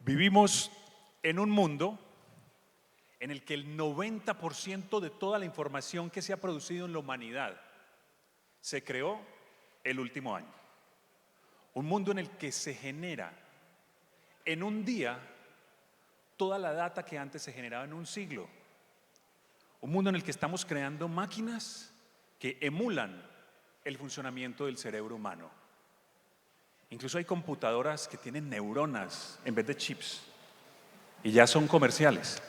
Vivimos en un mundo en el que el 90% de toda la información que se ha producido en la humanidad se creó el último año. Un mundo en el que se genera en un día toda la data que antes se generaba en un siglo. Un mundo en el que estamos creando máquinas que emulan el funcionamiento del cerebro humano. Incluso hay computadoras que tienen neuronas en vez de chips y ya son comerciales.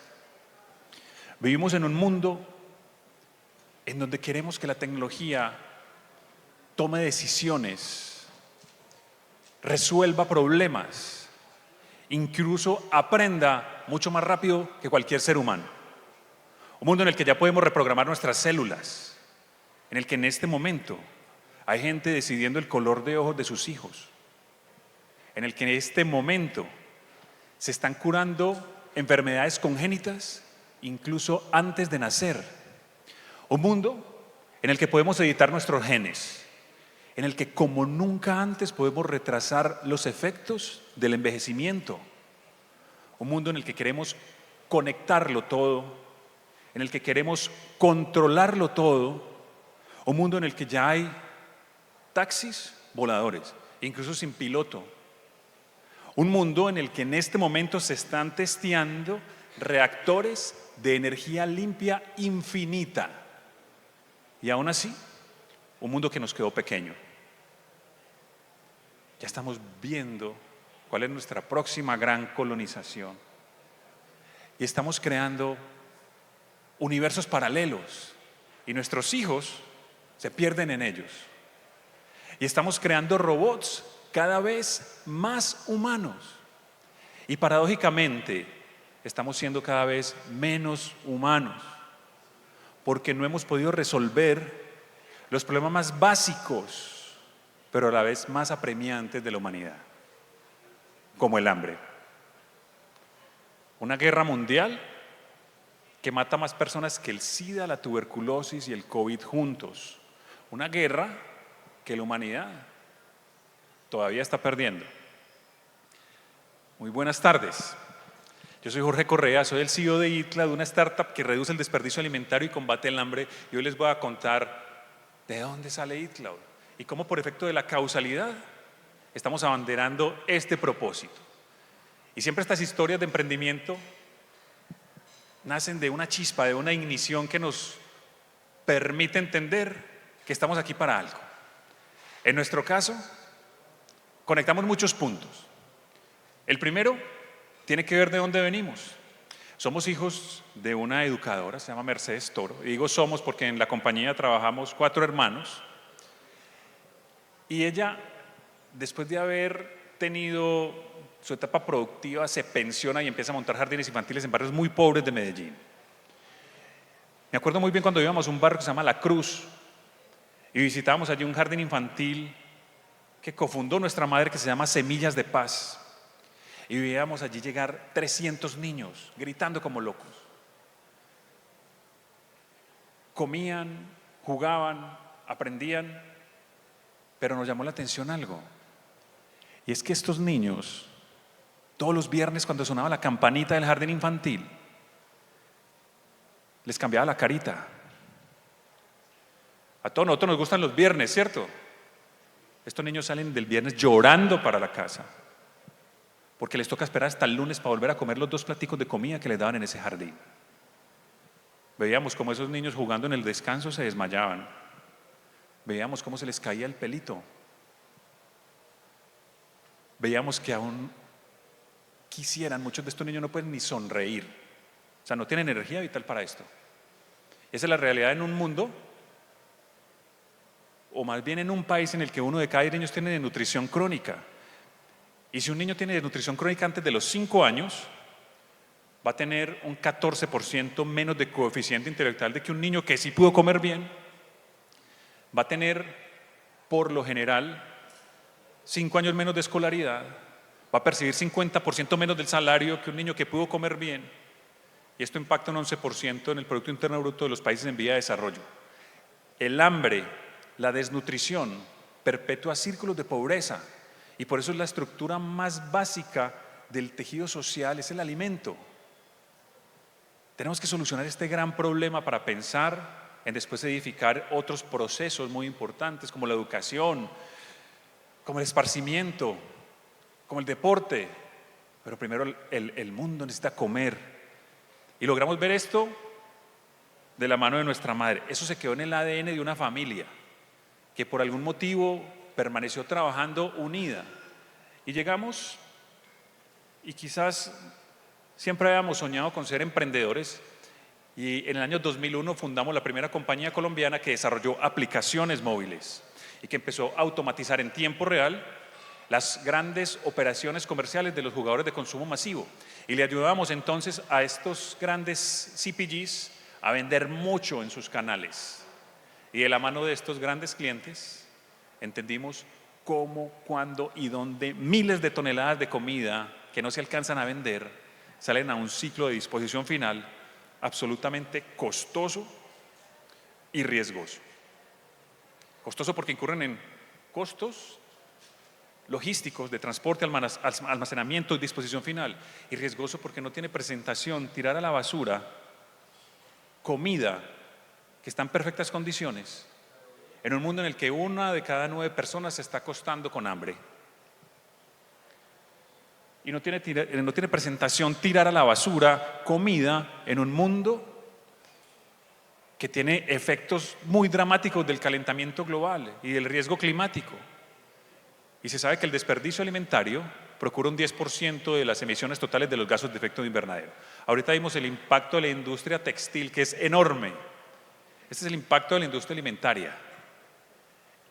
Vivimos en un mundo en donde queremos que la tecnología tome decisiones, resuelva problemas, incluso aprenda mucho más rápido que cualquier ser humano. Un mundo en el que ya podemos reprogramar nuestras células, en el que en este momento hay gente decidiendo el color de ojos de sus hijos, en el que en este momento se están curando enfermedades congénitas incluso antes de nacer. Un mundo en el que podemos editar nuestros genes, en el que como nunca antes podemos retrasar los efectos del envejecimiento. Un mundo en el que queremos conectarlo todo, en el que queremos controlarlo todo. Un mundo en el que ya hay taxis voladores, incluso sin piloto. Un mundo en el que en este momento se están testeando reactores de energía limpia infinita. Y aún así, un mundo que nos quedó pequeño. Ya estamos viendo cuál es nuestra próxima gran colonización. Y estamos creando universos paralelos. Y nuestros hijos se pierden en ellos. Y estamos creando robots cada vez más humanos. Y paradójicamente, estamos siendo cada vez menos humanos, porque no hemos podido resolver los problemas más básicos, pero a la vez más apremiantes de la humanidad, como el hambre. Una guerra mundial que mata más personas que el SIDA, la tuberculosis y el COVID juntos. Una guerra que la humanidad todavía está perdiendo. Muy buenas tardes. Yo soy Jorge Correa, soy el CEO de ITLA, de una startup que reduce el desperdicio alimentario y combate el hambre. Y hoy les voy a contar de dónde sale ITLA y cómo por efecto de la causalidad estamos abanderando este propósito. Y siempre estas historias de emprendimiento nacen de una chispa, de una ignición que nos permite entender que estamos aquí para algo. En nuestro caso, conectamos muchos puntos. El primero tiene que ver de dónde venimos. Somos hijos de una educadora, se llama Mercedes Toro. Y digo somos porque en la compañía trabajamos 4 hermanos. Y ella, después de haber tenido su etapa productiva, se pensiona y empieza a montar jardines infantiles en barrios muy pobres de Medellín. Me acuerdo muy bien cuando íbamos a un barrio que se llama La Cruz y visitábamos allí un jardín infantil que cofundó nuestra madre, que se llama Semillas de Paz. Y veíamos allí llegar 300 niños gritando como locos. Comían, jugaban, aprendían, pero nos llamó la atención algo. Y es que estos niños, todos los viernes cuando sonaba la campanita del jardín infantil, les cambiaba la carita. A todos nosotros nos gustan los viernes, ¿cierto? Estos niños salen del viernes llorando para la casa, porque les toca esperar hasta el lunes para volver a comer los 2 platicos de comida que les daban en ese jardín. Veíamos cómo esos niños jugando en el descanso se desmayaban. Veíamos cómo se les caía el pelito. Veíamos que aún quisieran, muchos de estos niños no pueden ni sonreír. O sea, no tienen energía vital para esto. Esa es la realidad en un mundo, o más bien en un país en el que 1 de cada 10 niños tiene desnutrición crónica. Y si un niño tiene desnutrición crónica antes de los 5 años, va a tener un 14% menos de coeficiente intelectual de que un niño que sí pudo comer bien. Va a tener, por lo general, 5 años menos de escolaridad. Va a percibir 50% menos del salario que un niño que pudo comer bien. Y esto impacta un 11% en el Producto Interno Bruto de los países en vía de desarrollo. El hambre, la desnutrición, perpetúa círculos de pobreza. Y por eso es la estructura más básica del tejido social es el alimento. Tenemos que solucionar este gran problema para pensar en después edificar otros procesos muy importantes como la educación, como el esparcimiento, como el deporte. Pero primero el mundo necesita comer. Y logramos ver esto de la mano de nuestra madre. Eso se quedó en el ADN de una familia que por algún motivo permaneció trabajando unida. Y llegamos, y quizás siempre habíamos soñado con ser emprendedores, y en el año 2001 fundamos la primera compañía colombiana que desarrolló aplicaciones móviles y que empezó a automatizar en tiempo real las grandes operaciones comerciales de los jugadores de consumo masivo. Y le ayudábamos entonces a estos grandes CPGs a vender mucho en sus canales. Y de la mano de estos grandes clientes entendimos cómo, cuándo y dónde miles de toneladas de comida que no se alcanzan a vender salen a un ciclo de disposición final absolutamente costoso y riesgoso. Costoso porque incurren en costos logísticos de transporte, almacenamiento y disposición final, y riesgoso porque no tiene presentación. Tirar a la basura comida que está en perfectas condiciones en un mundo en el que 1 de cada 9 personas se está acostando con hambre. Y no tiene presentación tirar a la basura comida en un mundo que tiene efectos muy dramáticos del calentamiento global y del riesgo climático. Y se sabe que el desperdicio alimentario procura un 10% de las emisiones totales de los gases de efecto invernadero. Ahorita vimos el impacto de la industria textil, que es enorme. Este es el impacto de la industria alimentaria.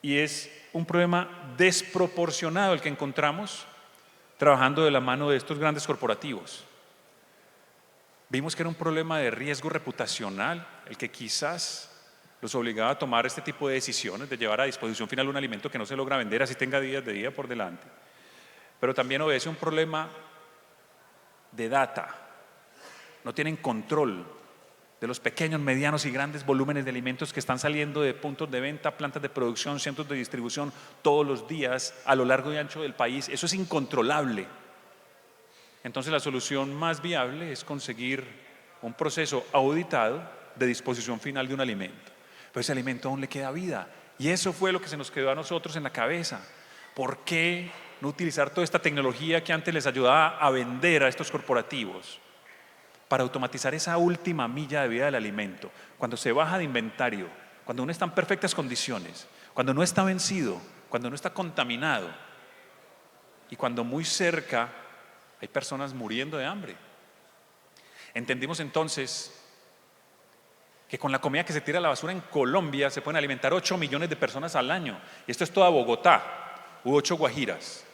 Y es un problema desproporcionado el que encontramos trabajando de la mano de estos grandes corporativos. Vimos que era un problema de riesgo reputacional, el que quizás los obligaba a tomar este tipo de decisiones, de llevar a disposición final un alimento que no se logra vender, así tenga días de día por delante. Pero también obedece a un problema de data. No tienen control de los pequeños, medianos y grandes volúmenes de alimentos que están saliendo de puntos de venta, plantas de producción, centros de distribución todos los días a lo largo y ancho del país. Eso es incontrolable. Entonces la solución más viable es conseguir un proceso auditado de disposición final de un alimento. Pero ese alimento aún le queda vida. Y eso fue lo que se nos quedó a nosotros en la cabeza. ¿Por qué no utilizar toda esta tecnología que antes les ayudaba a vender a estos corporativos para automatizar esa última milla de vida del alimento? Cuando se baja de inventario, cuando no está en perfectas condiciones, cuando no está vencido, cuando no está contaminado y cuando muy cerca hay personas muriendo de hambre. Entendimos entonces que con la comida que se tira a la basura en Colombia se pueden alimentar 8 millones de personas al año. Y esto es toda Bogotá, u 8 Guajiras.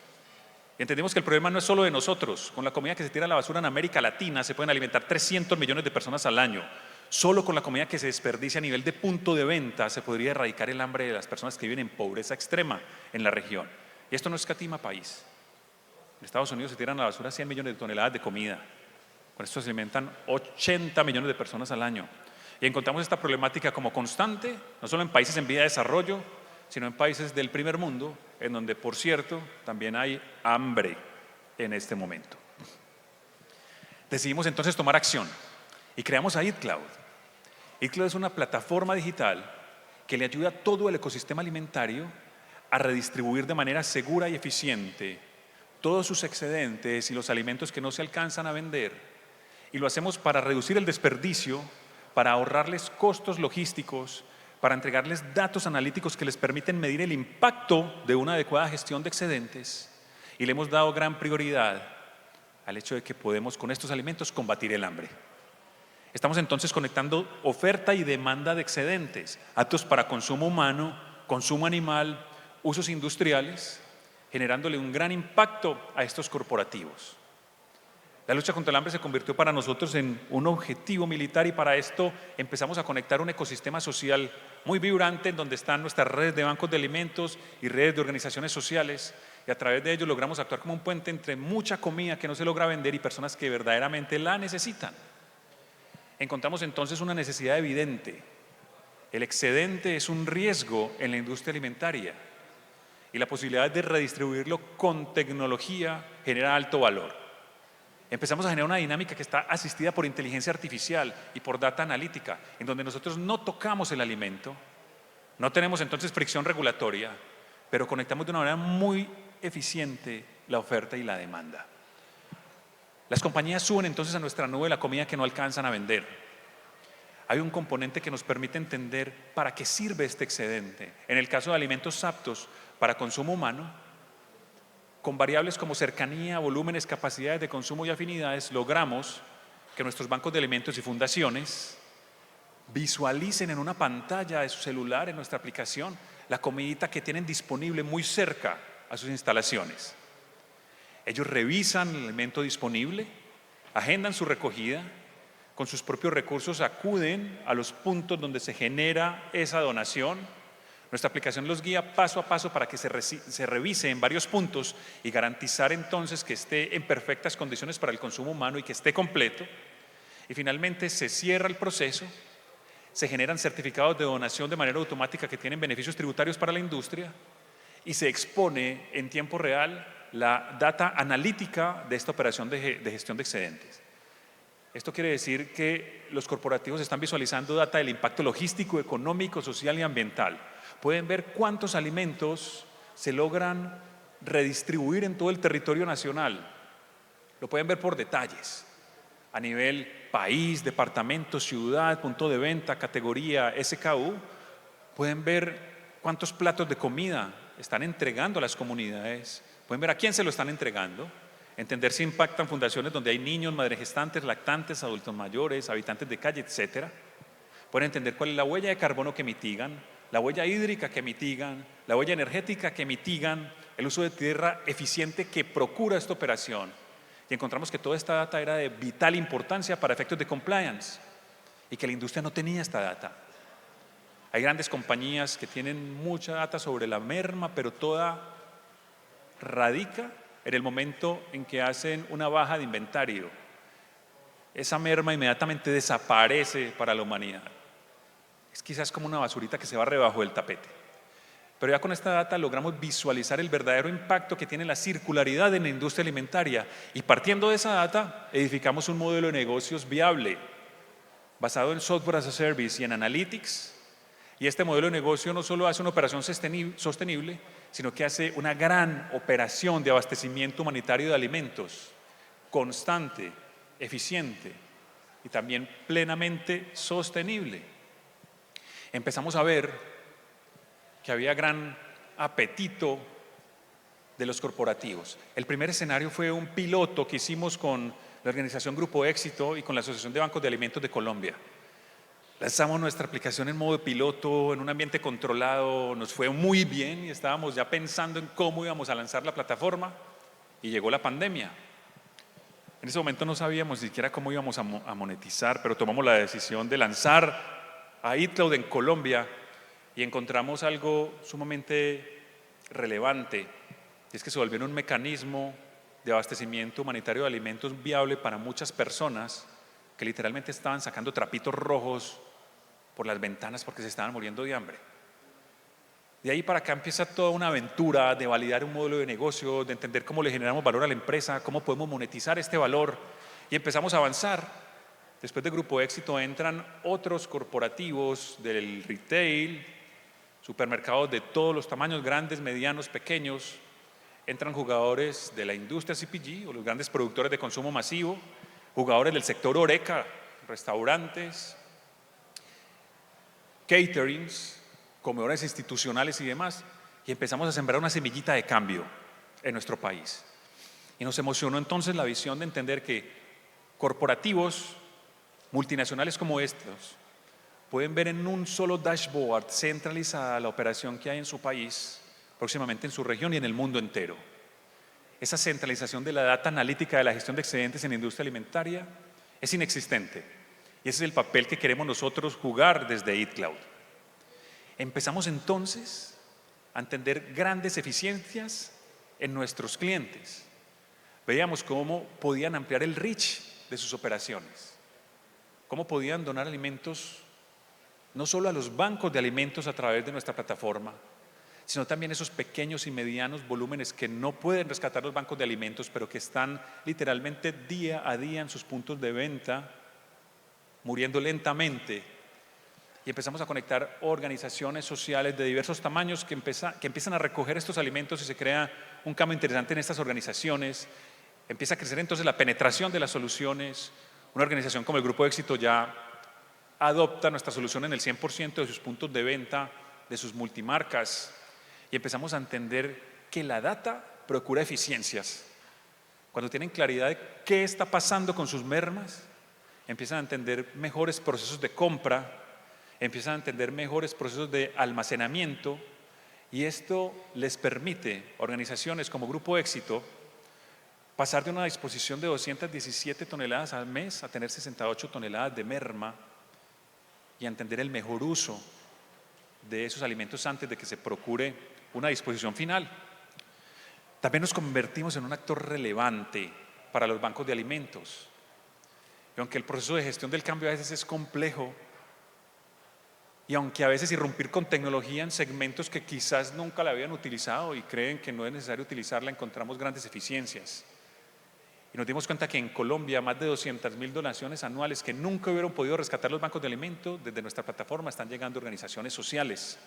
Y entendimos que el problema no es solo de nosotros. Con la comida que se tira a la basura en América Latina se pueden alimentar 300 millones de personas al año. Solo con la comida que se desperdicia a nivel de punto de venta se podría erradicar el hambre de las personas que viven en pobreza extrema en la región. Y esto no escatima país. En Estados Unidos se tiran a la basura 100 millones de toneladas de comida. Con esto se alimentan 80 millones de personas al año. Y encontramos esta problemática como constante, no solo en países en vía de desarrollo, sino en países del primer mundo, en donde, por cierto, también hay hambre en este momento. Decidimos entonces tomar acción y creamos a EatCloud. EatCloud es una plataforma digital que le ayuda a todo el ecosistema alimentario a redistribuir de manera segura y eficiente todos sus excedentes y los alimentos que no se alcanzan a vender. Y lo hacemos para reducir el desperdicio, para ahorrarles costos logísticos, para entregarles datos analíticos que les permiten medir el impacto de una adecuada gestión de excedentes. Y le hemos dado gran prioridad al hecho de que podemos con estos alimentos combatir el hambre. Estamos entonces conectando oferta y demanda de excedentes, aptos para consumo humano, consumo animal, usos industriales, generándole un gran impacto a estos corporativos. La lucha contra el hambre se convirtió para nosotros en un objetivo militar y para esto empezamos a conectar un ecosistema social muy vibrante en donde están nuestras redes de bancos de alimentos y redes de organizaciones sociales y a través de ello logramos actuar como un puente entre mucha comida que no se logra vender y personas que verdaderamente la necesitan. Encontramos entonces una necesidad evidente. El excedente es un riesgo en la industria alimentaria y la posibilidad de redistribuirlo con tecnología genera alto valor. Empezamos a generar una dinámica que está asistida por inteligencia artificial y por data analítica, en donde nosotros no tocamos el alimento, no tenemos entonces fricción regulatoria, pero conectamos de una manera muy eficiente la oferta y la demanda. Las compañías suben entonces a nuestra nube la comida que no alcanzan a vender. Hay un componente que nos permite entender para qué sirve este excedente. En el caso de alimentos aptos para consumo humano, con variables como cercanía, volúmenes, capacidades de consumo y afinidades, logramos que nuestros bancos de alimentos y fundaciones visualicen en una pantalla de su celular, en nuestra aplicación, la comidita que tienen disponible muy cerca a sus instalaciones. Ellos revisan el alimento disponible, agendan su recogida, con sus propios recursos acuden a los puntos donde se genera esa donación. Nuestra aplicación los guía paso a paso para que se revise en varios puntos y garantizar entonces que esté en perfectas condiciones para el consumo humano y que esté completo. Y finalmente se cierra el proceso, se generan certificados de donación de manera automática que tienen beneficios tributarios para la industria y se expone en tiempo real la data analítica de esta operación de gestión de excedentes. Esto quiere decir que los corporativos están visualizando data del impacto logístico, económico, social y ambiental. Pueden ver cuántos alimentos se logran redistribuir en todo el territorio nacional. Lo pueden ver por detalles, a nivel país, departamento, ciudad, punto de venta, categoría, SKU. Pueden ver cuántos platos de comida están entregando a las comunidades. Pueden ver a quién se lo están entregando, entender si impactan fundaciones donde hay niños, madres gestantes, lactantes, adultos mayores, habitantes de calle, etc. Pueden entender cuál es la huella de carbono que mitigan, la huella hídrica que mitigan, la huella energética que mitigan, el uso de tierra eficiente que procura esta operación. Y encontramos que toda esta data era de vital importancia para efectos de compliance y que la industria no tenía esta data. Hay grandes compañías que tienen mucha data sobre la merma, pero toda radica en el momento en que hacen una baja de inventario. Esa merma inmediatamente desaparece para la humanidad. Es quizás como una basurita que se va debajo del tapete. Pero ya con esta data logramos visualizar el verdadero impacto que tiene la circularidad en la industria alimentaria y partiendo de esa data edificamos un modelo de negocios viable basado en software as a service y en analytics. Y este modelo de negocio no solo hace una operación sostenible, sino que hace una gran operación de abastecimiento humanitario de alimentos, constante, eficiente y también plenamente sostenible. Empezamos a ver que había gran apetito de los corporativos. El primer escenario fue un piloto que hicimos con la organización Grupo Éxito y con la Asociación de Bancos de Alimentos de Colombia. Lanzamos nuestra aplicación en modo piloto, en un ambiente controlado, nos fue muy bien y estábamos ya pensando en cómo íbamos a lanzar la plataforma y llegó la pandemia. En ese momento no sabíamos ni siquiera cómo íbamos a monetizar, pero tomamos la decisión de lanzar a EatCloud en Colombia y encontramos algo sumamente relevante, y es que se volvió un mecanismo de abastecimiento humanitario de alimentos viable para muchas personas que literalmente estaban sacando trapitos rojos por las ventanas porque se estaban muriendo de hambre. De ahí para acá empieza toda una aventura de validar un modelo de negocio, de entender cómo le generamos valor a la empresa, cómo podemos monetizar este valor y empezamos a avanzar. Después de Grupo Éxito entran otros corporativos del retail, supermercados de todos los tamaños, grandes, medianos, pequeños. Entran jugadores de la industria CPG o los grandes productores de consumo masivo, jugadores del sector HoReCa, restaurantes, caterings, comedores institucionales y demás, y empezamos a sembrar una semillita de cambio en nuestro país. Y nos emocionó entonces la visión de entender que corporativos multinacionales como estos pueden ver en un solo dashboard centralizada la operación que hay en su país, próximamente en su región y en el mundo entero. Esa centralización de la data analítica de la gestión de excedentes en la industria alimentaria es inexistente. Y ese es el papel que queremos nosotros jugar desde EatCloud. Empezamos entonces a entender grandes eficiencias en nuestros clientes. Veíamos cómo podían ampliar el reach de sus operaciones, cómo podían donar alimentos no solo a los bancos de alimentos a través de nuestra plataforma, sino también esos pequeños y medianos volúmenes que no pueden rescatar los bancos de alimentos, pero que están literalmente día a día en sus puntos de venta, muriendo lentamente. Y empezamos a conectar organizaciones sociales de diversos tamaños que empiezan a recoger estos alimentos y se crea un cambio interesante en estas organizaciones. Empieza a crecer entonces la penetración de las soluciones. Una organización como el Grupo Éxito ya adopta nuestra solución en el 100% de sus puntos de venta, de sus multimarcas, y empezamos a entender que la data procura eficiencias. Cuando tienen claridad de qué está pasando con sus mermas, empiezan a entender mejores procesos de compra, empiezan a entender mejores procesos de almacenamiento, y esto les permite a organizaciones como Grupo Éxito pasar de una disposición de 217 toneladas al mes a tener 68 toneladas de merma y a entender el mejor uso de esos alimentos antes de que se procure una disposición final. También nos convertimos en un actor relevante para los bancos de alimentos. Y aunque el proceso de gestión del cambio a veces es complejo, y aunque a veces irrumpir con tecnología en segmentos que quizás nunca la habían utilizado y creen que no es necesario utilizarla, encontramos grandes eficiencias. Y nos dimos cuenta que en Colombia más de 200.000 donaciones anuales que nunca hubieran podido rescatar los bancos de alimentos, desde nuestra plataforma están llegando a organizaciones sociales.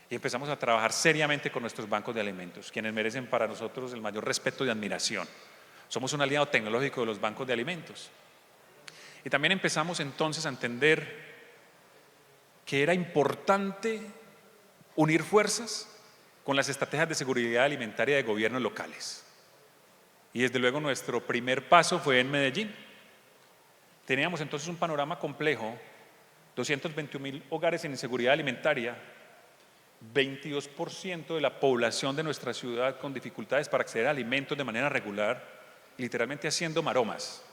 Y empezamos a trabajar seriamente con nuestros bancos de alimentos, quienes merecen para nosotros el mayor respeto y admiración. Somos un aliado tecnológico de los bancos de alimentos. Y también empezamos entonces a entender que era importante unir fuerzas con las estrategias de seguridad alimentaria de gobiernos locales. Y desde luego nuestro primer paso fue en Medellín. Teníamos entonces un panorama complejo, 221.000 hogares en inseguridad alimentaria, 22% de la población de nuestra ciudad con dificultades para acceder a alimentos de manera regular, literalmente haciendo maromas.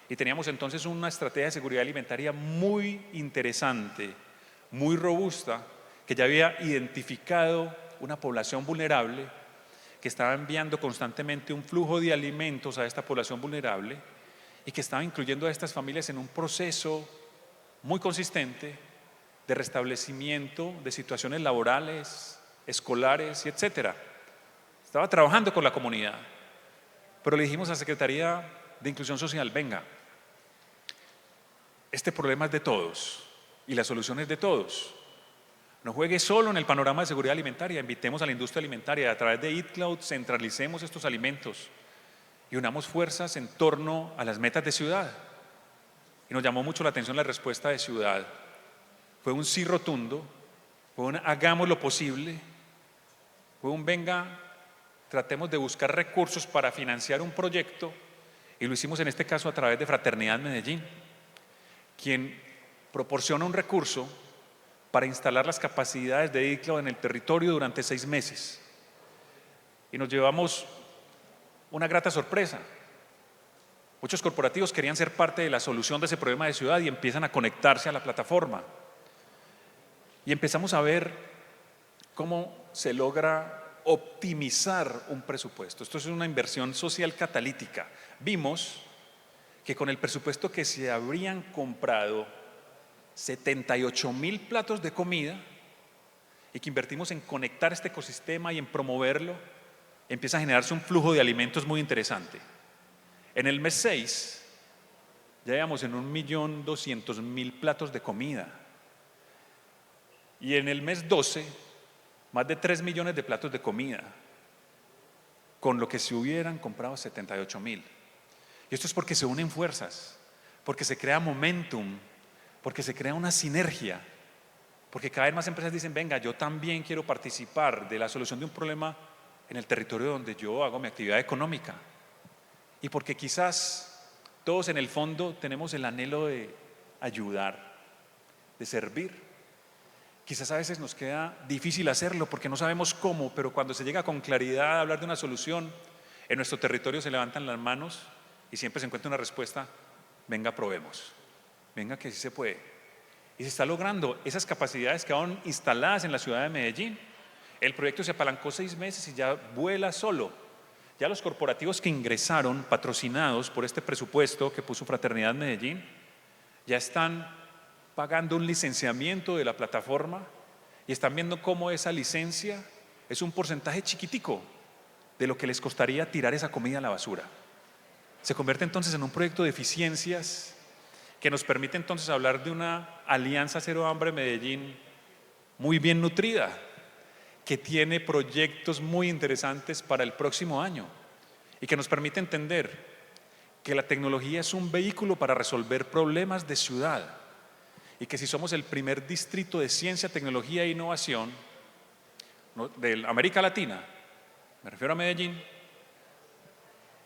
Y teníamos entonces una estrategia de seguridad alimentaria muy interesante, muy robusta, que ya había identificado una población vulnerable, que estaba enviando constantemente un flujo de alimentos a esta población vulnerable y que estaba incluyendo a estas familias en un proceso muy consistente de restablecimiento de situaciones laborales, escolares y etcétera. Estaba trabajando con la comunidad, pero le dijimos a la Secretaría de Inclusión Social, venga, este problema es de todos y la solución es de todos. No juegue solo en el panorama de seguridad alimentaria, invitemos a la industria alimentaria, a través de Eat Cloud centralicemos estos alimentos y unamos fuerzas en torno a las metas de ciudad. Y nos llamó mucho la atención la respuesta de ciudad. Fue un sí rotundo, fue un hagamos lo posible, fue un venga, tratemos de buscar recursos para financiar un proyecto, y lo hicimos en este caso a través de Fraternidad Medellín, quien proporciona un recurso para instalar las capacidades de Eat Cloud en el territorio durante 6 meses. Y nos llevamos una grata sorpresa. Muchos corporativos querían ser parte de la solución de ese problema de ciudad y empiezan a conectarse a la plataforma. Y empezamos a ver cómo se logra optimizar un presupuesto. Esto es una inversión social catalítica. Vimos que con el presupuesto que se habrían comprado 78.000 platos de comida y que invertimos en conectar este ecosistema y en promoverlo, empieza a generarse un flujo de alimentos muy interesante. En el mes 6 ya íbamos en 1.200.000 platos de comida y en el mes 12 más de 3 millones de platos de comida, con lo que se hubieran comprado 78.000. Y esto es porque se unen fuerzas, porque se crea momentum, porque se crea una sinergia, porque cada vez más empresas dicen, venga, yo también quiero participar de la solución de un problema en el territorio donde yo hago mi actividad económica. Y porque quizás todos en el fondo tenemos el anhelo de ayudar, de servir. Quizás a veces nos queda difícil hacerlo porque no sabemos cómo, pero cuando se llega con claridad a hablar de una solución, en nuestro territorio se levantan las manos y siempre se encuentra una respuesta, venga, probemos. Venga que sí se puede. Y se está logrando. Esas capacidades quedaron instaladas en la ciudad de Medellín. El proyecto se apalancó 6 meses y ya vuela solo. Ya los corporativos que ingresaron, patrocinados por este presupuesto que puso Fraternidad Medellín, ya están pagando un licenciamiento de la plataforma y están viendo cómo esa licencia es un porcentaje chiquitico de lo que les costaría tirar esa comida a la basura. Se convierte entonces en un proyecto de eficiencias que nos permite entonces hablar de una alianza Cero Hambre Medellín muy bien nutrida, que tiene proyectos muy interesantes para el próximo año y que nos permite entender que la tecnología es un vehículo para resolver problemas de ciudad y que si somos el primer distrito de ciencia, tecnología e innovación de América Latina, me refiero a Medellín,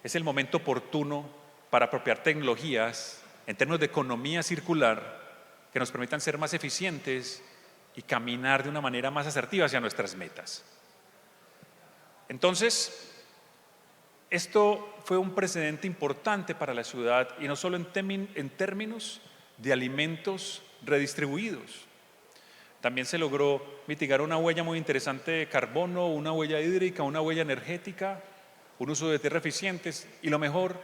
es el momento oportuno para apropiar tecnologías en términos de economía circular que nos permitan ser más eficientes y caminar de una manera más asertiva hacia nuestras metas. Entonces, esto fue un precedente importante para la ciudad y no solo en términos de alimentos redistribuidos. También se logró mitigar una huella muy interesante de carbono, una huella hídrica, una huella energética, un uso de tierra eficientes y lo mejor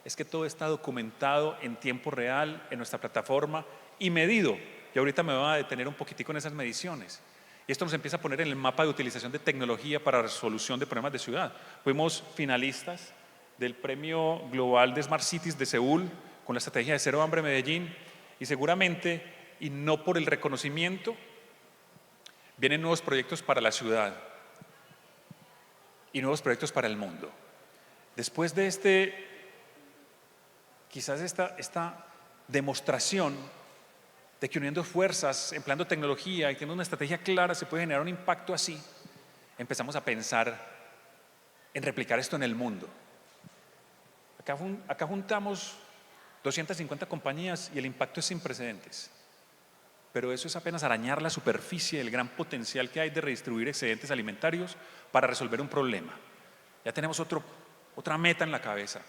es que todo está documentado en tiempo real en nuestra plataforma y medido. Y ahorita me voy a detener un poquitico en esas mediciones. Y esto nos empieza a poner en el mapa de utilización de tecnología para resolución de problemas de ciudad. Fuimos finalistas del Premio Global de Smart Cities de Seúl con la estrategia de Cero Hambre Medellín y seguramente, y no por el reconocimiento, vienen nuevos proyectos para la ciudad y nuevos proyectos para el mundo. Después de quizás esta demostración de que uniendo fuerzas, empleando tecnología y teniendo una estrategia clara se puede generar un impacto así, empezamos a pensar en replicar esto en el mundo. Acá juntamos 250 compañías y el impacto es sin precedentes. Pero eso es apenas arañar la superficie del gran potencial que hay de redistribuir excedentes alimentarios para resolver un problema. Ya tenemos otra meta en la cabeza.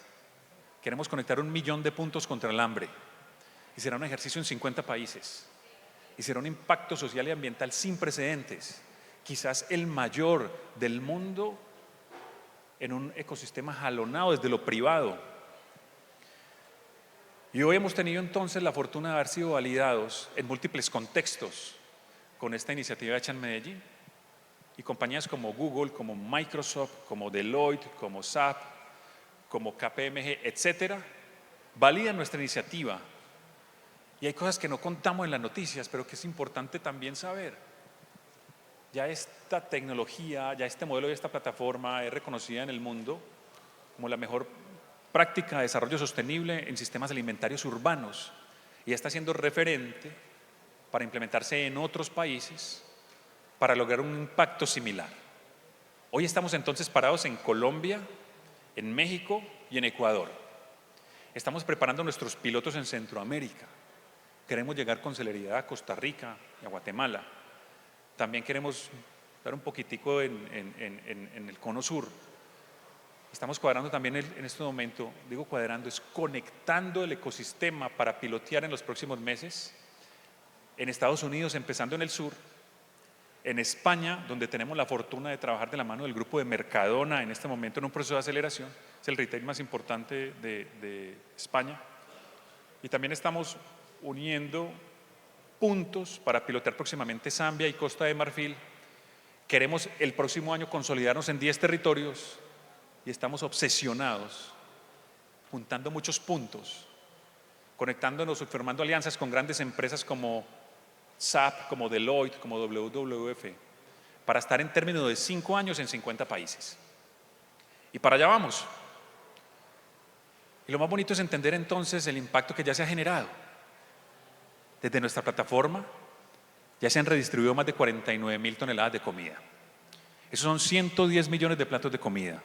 Queremos conectar 1 millón de puntos contra el hambre. Y será un ejercicio en 50 países. Y será un impacto social y ambiental sin precedentes. Quizás el mayor del mundo en un ecosistema jalonado desde lo privado. Y hoy hemos tenido entonces la fortuna de haber sido validados en múltiples contextos con esta iniciativa hecha en Medellín. Y compañías como Google, como Microsoft, como Deloitte, como SAP, como KPMG, etcétera, validan nuestra iniciativa. Y hay cosas que no contamos en las noticias, pero que es importante también saber. Ya esta tecnología, ya este modelo y esta plataforma es reconocida en el mundo como la mejor práctica de desarrollo sostenible en sistemas alimentarios urbanos y ya está siendo referente para implementarse en otros países para lograr un impacto similar. Hoy estamos entonces parados en Colombia, en México y en Ecuador. Estamos preparando nuestros pilotos en Centroamérica. Queremos llegar con celeridad a Costa Rica y a Guatemala. También queremos dar un poquitico en el cono sur. Estamos cuadrando también en este momento, digo cuadrando, es conectando el ecosistema para pilotear en los próximos meses en Estados Unidos, empezando en el sur, en España, donde tenemos la fortuna de trabajar de la mano del grupo de Mercadona en este momento en un proceso de aceleración, es el retail más importante de España, y también estamos uniendo puntos para pilotear próximamente Zambia y Costa de Marfil. Queremos el próximo año consolidarnos en 10 territorios y estamos obsesionados, juntando muchos puntos, conectándonos y formando alianzas con grandes empresas como SAP, como Deloitte, como WWF, para estar en términos de 5 años en 50 países. Y para allá vamos. Y lo más bonito es entender entonces el impacto que ya se ha generado. Desde nuestra plataforma ya se han redistribuido más de 49.000 toneladas de comida. Esos son 110 millones de platos de comida.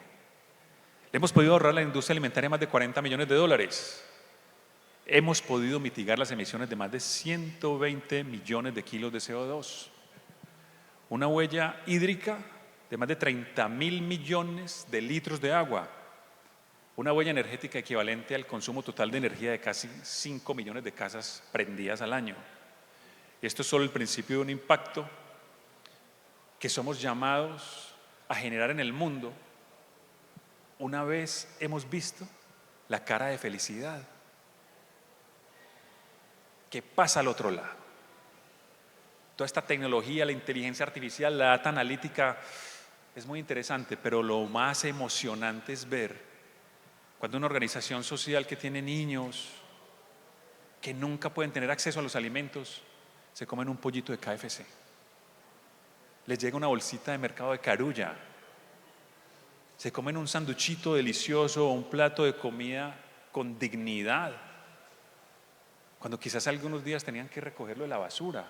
Le hemos podido ahorrar a la industria alimentaria más de 40 millones de dólares. Hemos podido mitigar las emisiones de más de 120 millones de kilos de CO2. Una huella hídrica de más de 30.000 millones de litros de agua. Una huella energética equivalente al consumo total de energía de casi 5 millones de casas prendidas al año. Esto es solo el principio de un impacto que somos llamados a generar en el mundo una vez hemos visto la cara de felicidad. ¿Qué pasa al otro lado? Toda esta tecnología, la inteligencia artificial, la data analítica Es muy interesante, pero lo más emocionante es ver cuando una organización social que tiene niños que nunca pueden tener acceso a los alimentos, se comen un pollito de KFC. Les llega una bolsita de mercado de Carulla. Se comen un sanduchito delicioso o un plato de comida con dignidad, cuando quizás algunos días tenían que recogerlo de la basura.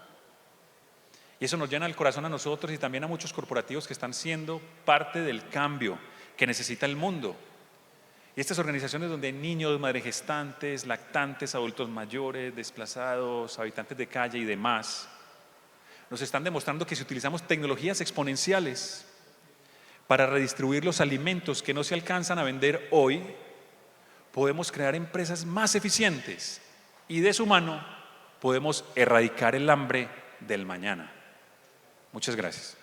Y eso nos llena el corazón a nosotros y también a muchos corporativos que están siendo parte del cambio que necesita el mundo. Y estas organizaciones donde hay niños, madres gestantes, lactantes, adultos mayores, desplazados, habitantes de calle y demás, nos están demostrando que si utilizamos tecnologías exponenciales para redistribuir los alimentos que no se alcanzan a vender hoy, podemos crear empresas más eficientes y de su mano podemos erradicar el hambre del mañana. Muchas gracias.